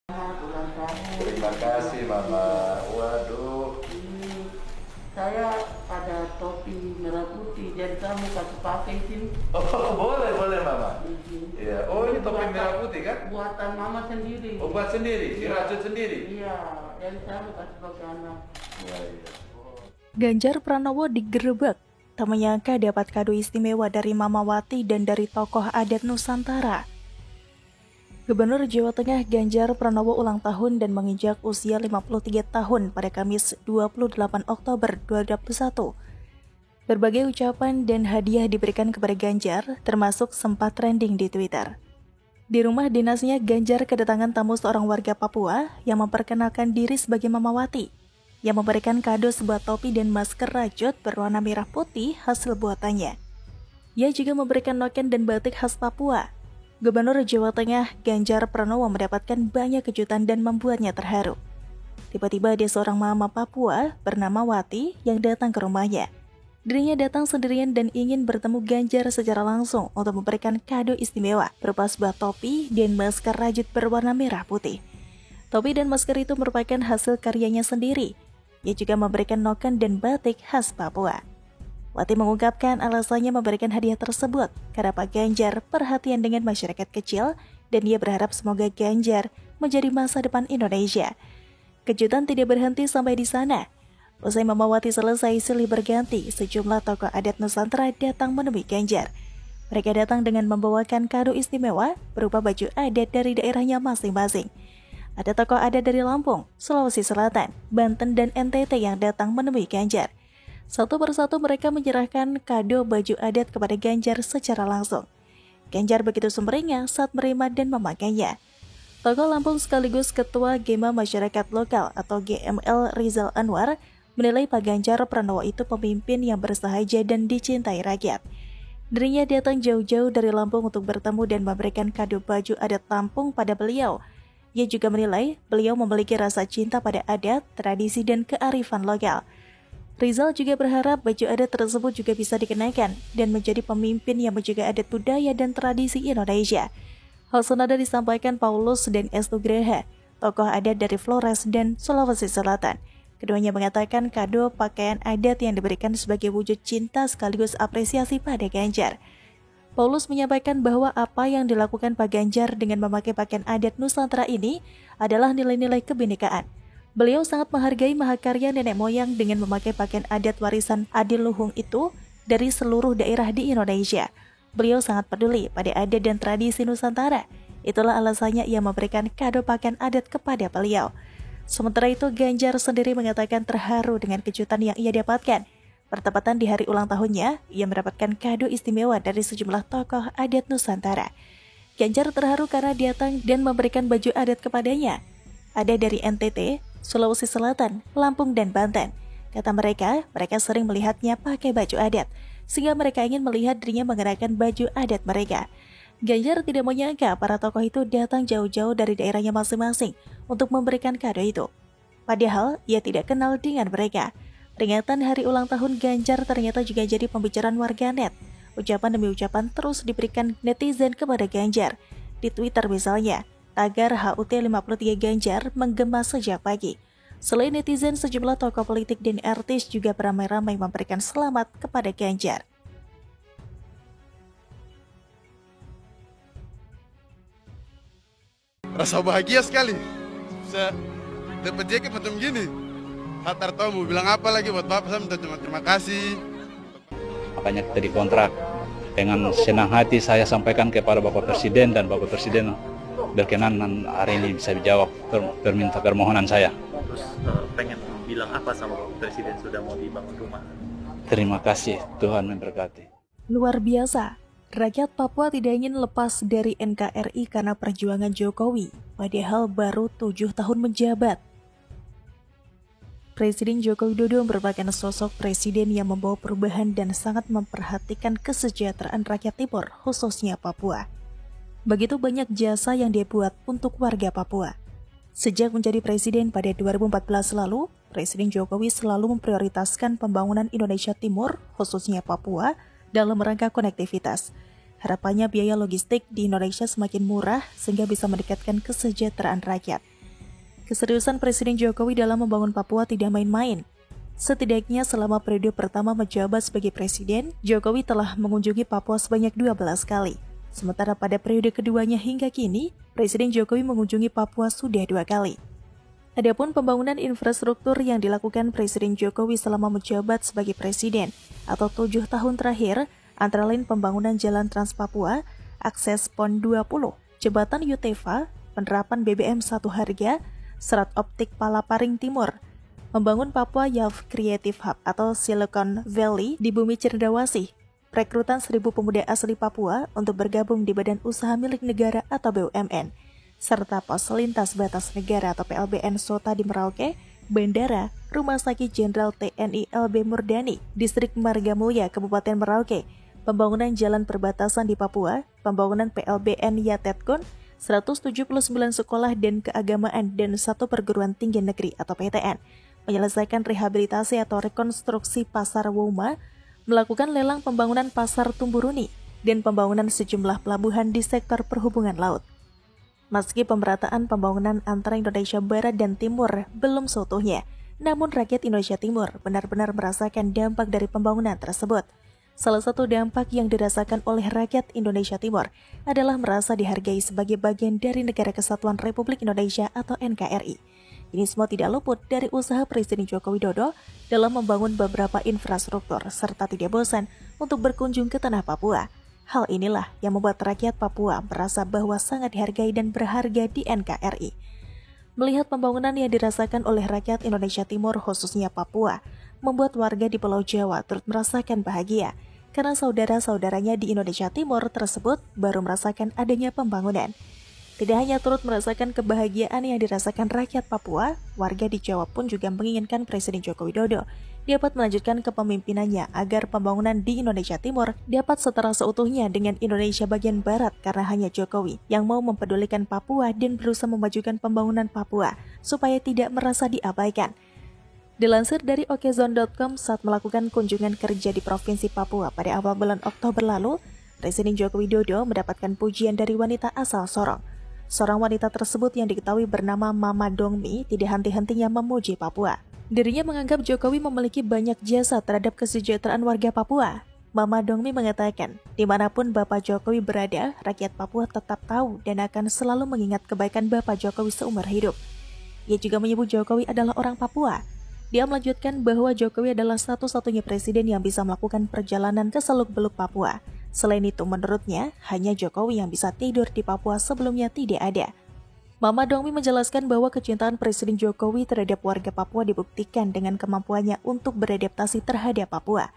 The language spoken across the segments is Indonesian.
Selamat ulang tahun. Terima kasih Mama. Waduh. Ini saya ada topi merah putih, jadi kamu kasih pakai sini. Oh boleh boleh Mama. Ini. Iya. Oh ini topi merah putih kan? Buatan mama sendiri. Oh buat sendiri, Iya. dirajut sendiri. Iya, jadi saya mau kasih pakai anak. Iya iya. Ganjar Pranowo digerebek, tak menyangka dapat kado istimewa dari Mamawati dan dari tokoh adat Nusantara. Gubernur Jawa Tengah Ganjar Pranowo ulang tahun dan menginjak usia 53 tahun pada Kamis 28 Oktober 2021. Berbagai ucapan dan hadiah diberikan kepada Ganjar, termasuk sempat trending di Twitter. Di rumah dinasnya, Ganjar kedatangan tamu seorang warga Papua yang memperkenalkan diri sebagai Mamawati, yang memberikan kado sebuah topi dan masker rajut berwarna merah putih hasil buatannya. Ia juga memberikan noken dan batik khas Papua. Gubernur Jawa Tengah Ganjar Pranowo mendapatkan banyak kejutan dan membuatnya terharu. Tiba-tiba ada seorang mama Papua bernama Wati yang datang ke rumahnya. Dirinya datang sendirian dan ingin bertemu Ganjar secara langsung untuk memberikan kado istimewa berupa sebuah topi dan masker rajut berwarna merah putih. Topi dan masker itu merupakan hasil karyanya sendiri. Ia juga memberikan noken dan batik khas Papua. Wati mengungkapkan alasannya memberikan hadiah tersebut karena Pak Ganjar perhatian dengan masyarakat kecil dan ia berharap semoga Ganjar menjadi masa depan Indonesia. Kejutan tidak berhenti sampai di sana. Usai Mamawati selesai silih berganti, sejumlah tokoh adat Nusantara datang menemui Ganjar. Mereka datang dengan membawakan kado istimewa berupa baju adat dari daerahnya masing-masing. Ada tokoh adat dari Lampung, Sulawesi Selatan, Banten, dan NTT yang datang menemui Ganjar. Satu persatu mereka menyerahkan kado baju adat kepada Ganjar secara langsung. Ganjar begitu sumringah saat menerima dan memakainya. Tokoh Lampung sekaligus Ketua Gema Masyarakat Lokal atau GML Rizal Anwar menilai Pak Ganjar Pranowo itu pemimpin yang bersahaja dan dicintai rakyat. Dirinya datang jauh-jauh dari Lampung untuk bertemu dan memberikan kado baju adat Lampung pada beliau. Ia juga menilai beliau memiliki rasa cinta pada adat, tradisi, dan kearifan lokal. Rizal juga berharap baju adat tersebut juga bisa dikenakan dan menjadi pemimpin yang menjaga adat budaya dan tradisi Indonesia. Hal senada disampaikan Paulus dan Estugraha, tokoh adat dari Flores dan Sulawesi Selatan. Keduanya mengatakan kado pakaian adat yang diberikan sebagai wujud cinta sekaligus apresiasi pada Ganjar. Paulus menyampaikan bahwa apa yang dilakukan Pak Ganjar dengan memakai pakaian adat Nusantara ini adalah nilai-nilai kebinekaan. Beliau sangat menghargai mahakarya nenek moyang dengan memakai pakaian adat warisan adiluhung itu dari seluruh daerah di Indonesia. Beliau sangat peduli pada adat dan tradisi Nusantara. Itulah alasannya ia memberikan kado pakaian adat kepada beliau. Sementara itu, Ganjar sendiri mengatakan terharu dengan kejutan yang ia dapatkan. Bertepatan di hari ulang tahunnya, ia mendapatkan kado istimewa dari sejumlah tokoh adat Nusantara. Ganjar terharu karena datang dan memberikan baju adat kepadanya. Ada dari NTT, Sulawesi Selatan, Lampung, dan Banten. Kata mereka sering melihatnya pakai baju adat, sehingga mereka ingin melihat dirinya mengenakan baju adat mereka. Ganjar tidak menyangka para tokoh itu datang jauh-jauh dari daerahnya masing-masing untuk memberikan kado itu. Padahal, ia tidak kenal dengan mereka. Peringatan hari ulang tahun Ganjar ternyata juga jadi pembicaraan warganet. Ucapan demi ucapan terus diberikan netizen kepada Ganjar. Di Twitter misalnya, tagar HUT 53 Ganjar menggema sejak pagi. Selain netizen, sejumlah tokoh politik dan artis juga beramai-ramai memberikan selamat kepada Ganjar. Rasa bahagia sekali. Bisa dapat jaket macam gini. Hatar tahu mau bilang apa lagi buat Bapak, saya minta terima kasih. Makanya kita dikontrak. Dengan senang hati saya sampaikan kepada Bapak Presiden dan Bapak Presiden berkenan hari ini bisa dijawab permohonan saya. Terus pengen bilang apa sama Bapak Presiden sudah mau dibangun rumah? Terima kasih, Tuhan memberkati. Luar biasa, rakyat Papua tidak ingin lepas dari NKRI karena perjuangan Jokowi, padahal baru 7 tahun menjabat. Presiden Joko Widodo merupakan sosok presiden yang membawa perubahan dan sangat memperhatikan kesejahteraan rakyat Timur, khususnya Papua. Begitu banyak jasa yang dia buat untuk warga Papua. Sejak menjadi presiden pada 2014 lalu, Presiden Jokowi selalu memprioritaskan pembangunan Indonesia Timur, khususnya Papua, dalam rangka konektivitas. Harapannya biaya logistik di Indonesia semakin murah sehingga bisa meningkatkan kesejahteraan rakyat. keseriusan Presiden Jokowi dalam membangun Papua tidak main-main. Setidaknya selama periode pertama menjabat sebagai presiden, Jokowi telah mengunjungi Papua sebanyak 12 kali. Sementara pada periode keduanya hingga kini, Presiden Jokowi mengunjungi Papua sudah 2 kali. Adapun pembangunan infrastruktur yang dilakukan Presiden Jokowi selama menjabat sebagai presiden atau 7 tahun terakhir, antara lain pembangunan Jalan Trans Papua, akses PON 20, Jembatan Yutefa, penerapan BBM 1 harga, serat optik Palaparing Timur, membangun Papua Youth Creative Hub atau Silicon Valley di Bumi Cendrawasih, rekrutan 1.000 pemuda asli Papua untuk bergabung di Badan Usaha Milik Negara atau BUMN, serta pos lintas batas negara atau PLBN Sota di Merauke, bandara, Rumah Sakit Jenderal TNI LB Murdani, Distrik Margamulya, Kabupaten Merauke, pembangunan jalan perbatasan di Papua, pembangunan PLBN Yatetkun, 179 sekolah dan keagamaan dan 1 perguruan tinggi negeri atau PTN, menyelesaikan rehabilitasi atau rekonstruksi Pasar Woma, melakukan lelang pembangunan Pasar Tumburuni, dan pembangunan sejumlah pelabuhan di sektor perhubungan laut. Meski pemerataan pembangunan antara Indonesia Barat dan Timur belum seutuhnya, namun rakyat Indonesia Timur benar-benar merasakan dampak dari pembangunan tersebut. Salah satu dampak yang dirasakan oleh rakyat Indonesia Timur adalah merasa dihargai sebagai bagian dari Negara Kesatuan Republik Indonesia atau NKRI. Ini semua tidak luput dari usaha Presiden Joko Widodo dalam membangun beberapa infrastruktur serta tidak bosan untuk berkunjung ke tanah Papua. Hal inilah yang membuat rakyat Papua merasa bahwa sangat dihargai dan berharga di NKRI. Melihat pembangunan yang dirasakan oleh rakyat Indonesia Timur khususnya Papua, membuat warga di Pulau Jawa turut merasakan bahagia karena saudara-saudaranya di Indonesia Timur tersebut baru merasakan adanya pembangunan. Tidak hanya turut merasakan kebahagiaan yang dirasakan rakyat Papua, warga di Jawa pun juga menginginkan Presiden Joko Widodo dapat melanjutkan kepemimpinannya agar pembangunan di Indonesia Timur dapat setara seutuhnya dengan Indonesia bagian Barat karena hanya Jokowi yang mau mempedulikan Papua dan berusaha memajukan pembangunan Papua supaya tidak merasa diabaikan. Dilansir dari okezone.com saat melakukan kunjungan kerja di Provinsi Papua pada awal bulan Oktober lalu, Presiden Joko Widodo mendapatkan pujian dari wanita asal Sorong. Seorang wanita tersebut yang diketahui bernama Mama Dongmi tidak henti-hentinya memuji Papua. Dirinya menganggap Jokowi memiliki banyak jasa terhadap kesejahteraan warga Papua. Mama Dongmi mengatakan, dimanapun Bapak Jokowi berada, rakyat Papua tetap tahu dan akan selalu mengingat kebaikan Bapak Jokowi seumur hidup. Ia juga menyebut Jokowi adalah orang Papua. Dia melanjutkan bahwa Jokowi adalah satu-satunya presiden yang bisa melakukan perjalanan ke Seluk-Beluk Papua. Selain itu, menurutnya, hanya Jokowi yang bisa tidur di Papua sebelumnya tidak ada. Mama Dongmi menjelaskan bahwa kecintaan Presiden Jokowi terhadap warga Papua dibuktikan dengan kemampuannya untuk beradaptasi terhadap Papua.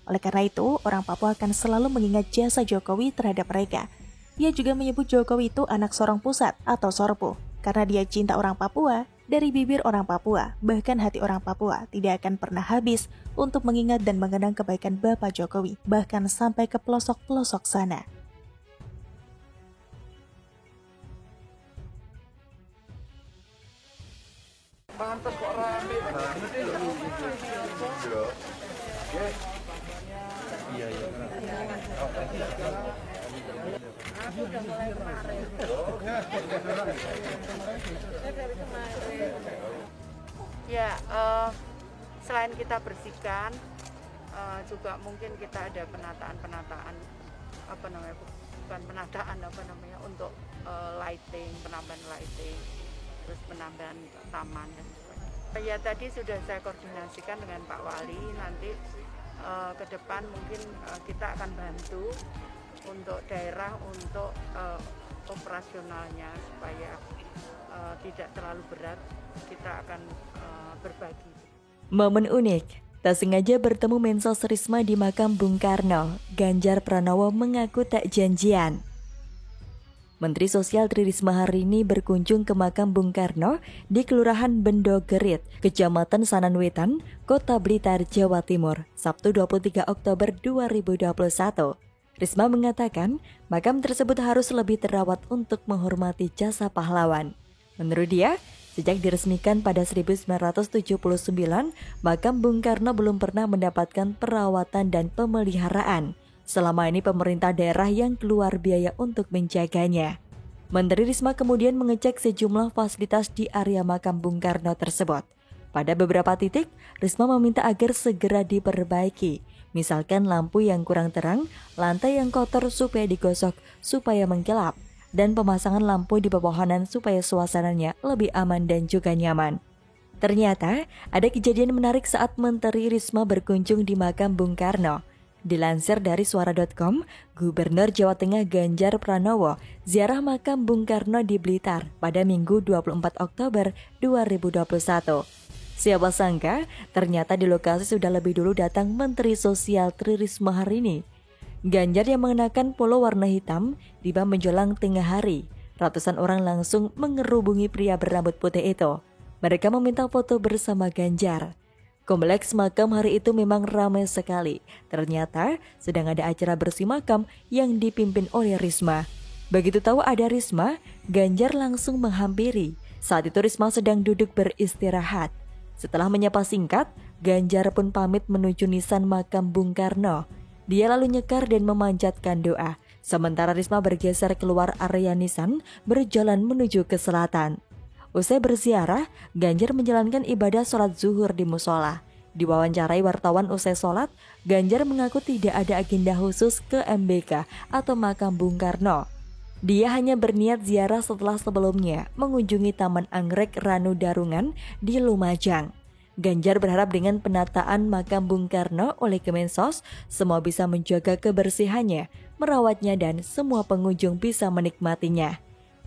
Oleh karena itu, orang Papua akan selalu mengingat jasa Jokowi terhadap mereka. Dia juga menyebut Jokowi itu anak Sorong Pusat atau Sorpu, karena dia cinta orang Papua. Dari bibir orang Papua, bahkan hati orang Papua tidak akan pernah habis untuk mengingat dan mengenang kebaikan Bapak Jokowi, bahkan sampai ke pelosok-pelosok sana. Pantes kok rame. Iya. Ya, selain kita bersihkan, juga mungkin kita ada penataan bukan penataan untuk lighting, penambahan lighting, terus penambahan taman dan sebagainya. Ya tadi sudah saya koordinasikan dengan Pak Wali, nanti ke depan mungkin kita akan bantu untuk daerah untuk operasionalnya supaya tidak terlalu berat, kita akan berbagi. Momen unik, tak sengaja bertemu Mensos Risma di makam Bung Karno, Ganjar Pranowo mengaku tak janjian. Menteri Sosial Tri Risma hari ini berkunjung ke makam Bung Karno di Kelurahan Bendo Gerit, Kecamatan Sananwetan, Kota Blitar, Jawa Timur, Sabtu 23 Oktober 2021. Risma mengatakan, makam tersebut harus lebih terawat untuk menghormati jasa pahlawan. Menurut dia, sejak diresmikan pada 1979, makam Bung Karno belum pernah mendapatkan perawatan dan pemeliharaan. Selama ini pemerintah daerah yang keluar biaya untuk menjaganya. Menteri Risma kemudian mengecek sejumlah fasilitas di area makam Bung Karno tersebut. Pada beberapa titik, Risma meminta agar segera diperbaiki. Misalkan lampu yang kurang terang, lantai yang kotor supaya digosok supaya mengkilap, dan pemasangan lampu di pepohonan supaya suasananya lebih aman dan juga nyaman. Ternyata, ada kejadian menarik saat Menteri Risma berkunjung di makam Bung Karno. Dilansir dari suara.com, Gubernur Jawa Tengah Ganjar Pranowo ziarah makam Bung Karno di Blitar pada Minggu 24 Oktober 2021. Siapa sangka, ternyata di lokasi sudah lebih dulu datang Menteri Sosial Tri Risma hari ini. Ganjar yang mengenakan polo warna hitam tiba menjelang tengah hari. Ratusan orang langsung mengerubungi pria berambut putih itu. Mereka meminta foto bersama Ganjar. Kompleks makam hari itu memang ramai sekali. Ternyata sedang ada acara bersih makam yang dipimpin oleh Risma. Begitu tahu ada Risma, Ganjar langsung menghampiri. Saat itu Risma sedang duduk beristirahat. Setelah menyapa singkat, Ganjar pun pamit menuju nisan makam Bung Karno. Dia lalu nyekar dan memanjatkan doa. Sementara Risma bergeser keluar area nisan, berjalan menuju ke selatan. Usai berziarah, Ganjar menjalankan ibadah sholat zuhur di musola. Diwawancarai wartawan usai sholat, Ganjar mengaku tidak ada agenda khusus ke MBK atau makam Bung Karno. Dia hanya berniat ziarah setelah sebelumnya mengunjungi Taman Anggrek Ranu Darungan di Lumajang. Ganjar berharap dengan penataan makam Bung Karno oleh Kemensos, semua bisa menjaga kebersihannya, merawatnya dan semua pengunjung bisa menikmatinya.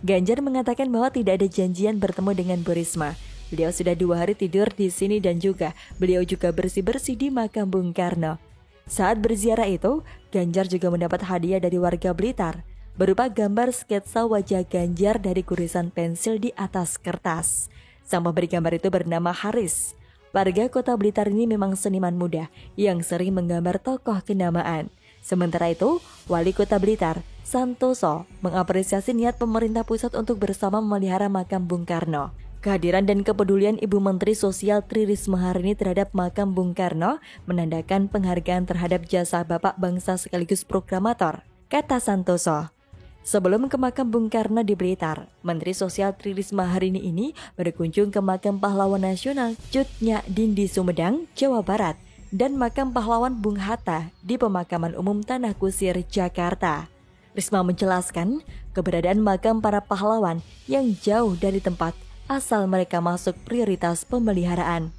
Ganjar mengatakan bahwa tidak ada janjian bertemu dengan Bu Risma. Beliau sudah 2 hari tidur di sini dan juga beliau juga bersih-bersih di makam Bung Karno. Saat berziarah itu, Ganjar juga mendapat hadiah dari warga Blitar, berupa gambar sketsa wajah Ganjar dari gurisan pensil di atas kertas. Sang pemberi gambar itu bernama Haris. Warga kota Blitar ini memang seniman muda yang sering menggambar tokoh kenamaan. Sementara itu, Wali Kota Blitar, Santoso, mengapresiasi niat pemerintah pusat untuk bersama memelihara makam Bung Karno. Kehadiran dan kepedulian Ibu Menteri Sosial Tri Risma hari ini terhadap makam Bung Karno menandakan penghargaan terhadap jasa Bapak Bangsa sekaligus proklamator, kata Santoso. Sebelum ke makam Bung Karno di Blitar, Menteri Sosial Tri Risma hari ini berkunjung ke makam pahlawan nasional Cut Nyak Dien di Sumedang, Jawa Barat, dan makam pahlawan Bung Hatta di Pemakaman Umum Tanah Kusir, Jakarta. Risma menjelaskan keberadaan makam para pahlawan yang jauh dari tempat asal mereka masuk prioritas pemeliharaan.